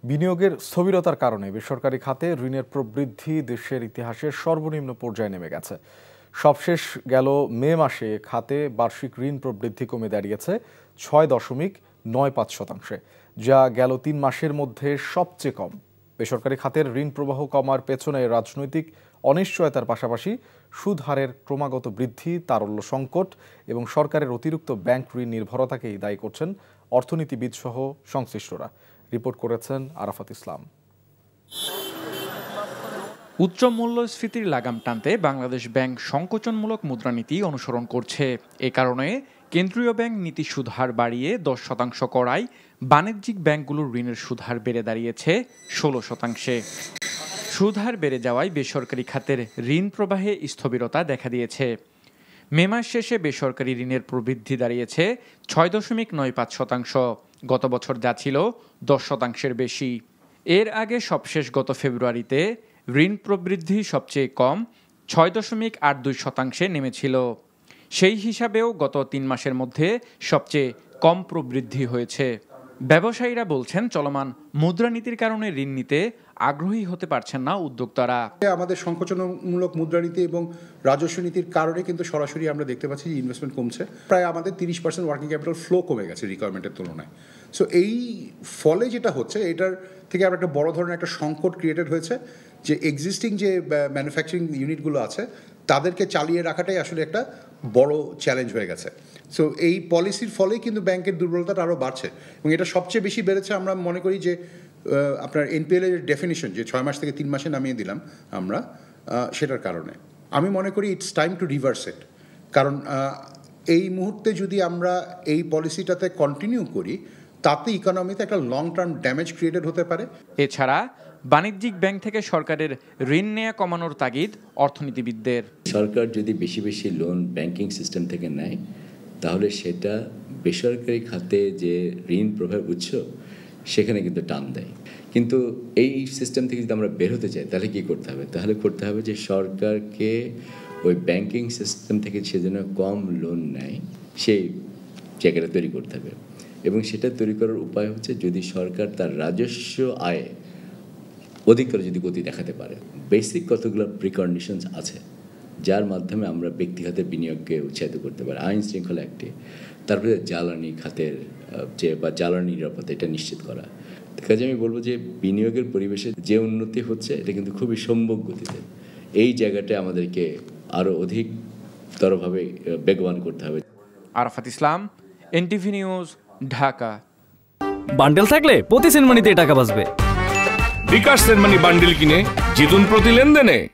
বিনিয়োগের স্থবিরতার কারণে বেসরকারি খাতে ঋণের প্রবৃদ্ধি দেশের ইতিহাসের সর্বনিম্ন পর্যায়ে নেমে গেছে। সবশেষ গেল মে মাসে খাতে বার্ষিক ঋণ প্রবৃদ্ধি কমে দাঁড়িয়েছে 6.95%, যা গেল 3 মাসের মধ্যে সবচেয়ে কম। বেসরকারি খাতের ঋণ প্রবাহ কমার পেছনে রাজনৈতিক অনিশ্চয়তার পাশাপাশি সুদ হারের ক্রমাগত বৃদ্ধি, তারল্য সংকট এবং সরকারের অতিরিক্ত ব্যাংক ঋণ নির্ভরতাকেই দায়ী করছেন অর্থনীতিবিদ সহ সংশ্লিষ্টরা। রিপোর্ট করেছেন আরাফাত ইসলাম। উচ্চ মূল্যস্ফীতির লাগাম টানতে বাংলাদেশ ব্যাংক সংকোচনমূলক মুদ্রানীতি অনুসরণ করছে। এ কারণে কেন্দ্রীয় ব্যাংক নীতি সুদহার বাড়িয়ে 10% করায় বাণিজ্যিক ব্যাংকগুলোর ঋণের সুদহার বেড়ে দাঁড়িয়েছে 16%। সুদহার বেড়ে যাওয়ায় বেসরকারি খাতের ঋণ প্রবাহে স্থবিরতা দেখা দিয়েছে। মে মাস শেষে বেসরকারি ঋণের প্রবৃদ্ধি দাঁড়িয়েছে 6.95%, গত বছর যা ছিল 10%-এর বেশি। এর আগে সবশেষ গত ফেব্রুয়ারিতে ঋণ প্রবৃদ্ধি সবচেয়ে কম 6.82%-এ নেমেছিল। সেই হিসাবেও গত 3 মাসের মধ্যে সবচেয়ে কম প্রবৃদ্ধি হয়েছে। ব্যবসায়ীরা বলছেন, চলমান মুদ্রানীতির কারণে ঋণ নিতে আগ্রহী হতে পারছেন না উদ্যোক্তারা। আমাদের সংকোচনমূলক মুদ্রানীতি এবং রাজস্ব নীতির কারণে কিন্তু সরাসরি আমরা দেখতে পাচ্ছি যে ইনভেস্টমেন্ট কমছে। প্রায় আমাদের 30% ওয়ার্কিং ক্যাপিটাল ফ্লো কমে গেছে রিকোয়ারমেন্টের তুলনায়। সো এই ফলে যেটা হচ্ছে, এটার থেকে আবার একটা বড় ধরনের একটা সংকট ক্রিয়েটেড হয়েছে যে এক্সিস্টিং যে ম্যানুফ্যাকচারিং ইউনিটগুলো আছে তাদেরকে চালিয়ে রাখাটাই আসলে একটা বড় চ্যালেঞ্জ হয়ে গেছে। সো এই পলিসির ফলেই কিন্তু ব্যাংকের দুর্বলতাটা আরও বাড়ছে এবং এটা সবচেয়ে বেশি বেড়েছে আমরা মনে করি যে আপনার এনপিএল এর ডেফিনিশন যে 6 মাস থেকে 3 মাসে নামিয়ে দিলাম আমরা, সেটার কারণে আমি মনে করি ইটস টাইম টু রিভার্স ইট। কারণ এই মুহূর্তে যদি আমরা এই পলিসিটাতে কন্টিনিউ করি তাতে ইকোনমিতে একটা লং টার্ম ড্যামেজ ক্রিয়েটেড হতে পারে। এছাড়া বাণিজ্যিক ব্যাংক থেকে সরকারের ঋণ নেওয়া কমানোর তাগিদ অর্থনীতিবিদদের। সরকার যদি বেশি বেশি লোন ব্যাংকিং সিস্টেম থেকে নেয় তাহলে সেটা বেসরকারি খাতে যে ঋণ প্রবাহের উৎস সেখানে কিন্তু টান দেয়। কিন্তু এই সিস্টেম থেকে যদি আমরা বের হতে চাই তাহলে কী করতে হবে? তাহলে করতে হবে যে সরকারকে ওই ব্যাংকিং সিস্টেম থেকে সে যেন কম লোন নেয় সেই জায়গাটা তৈরি করতে হবে। এবং সেটা তৈরি করার উপায় হচ্ছে যদি সরকার তার রাজস্ব আয়ে অধিকতর যদি গতি দেখাতে পারে। বেসিক কতগুলো প্রিকন্ডিশনস আছে যার মাধ্যমে আমরা ব্যক্তিগত বিনিয়োগকে উৎসাহিত করতে পারি। আইন শৃঙ্খলা একটি, তারপরে জ্বালানি খাতের যে বা জ্বালানি নিরাপত্তা এটা নিশ্চিত করা। কাজে আমি বলবো যে বিনিয়োগের পরিবেশে যে উন্নতি হচ্ছে এটা কিন্তু খুবই সম্ভব গতিতে। এই জায়গাটা আমাদেরকে আরও অধিকতরভাবে বেগবান করতে হবে। আরাফাত ইসলাম, এনটিভি নিউজ, ঢাকা। বান্ডেল থাকলে প্রতি সেনমানিতে টাকা বাঁচবে। বিকাশ সেনমানি বান্ডেল কিনে জিতুন প্রতি লেনদেনে।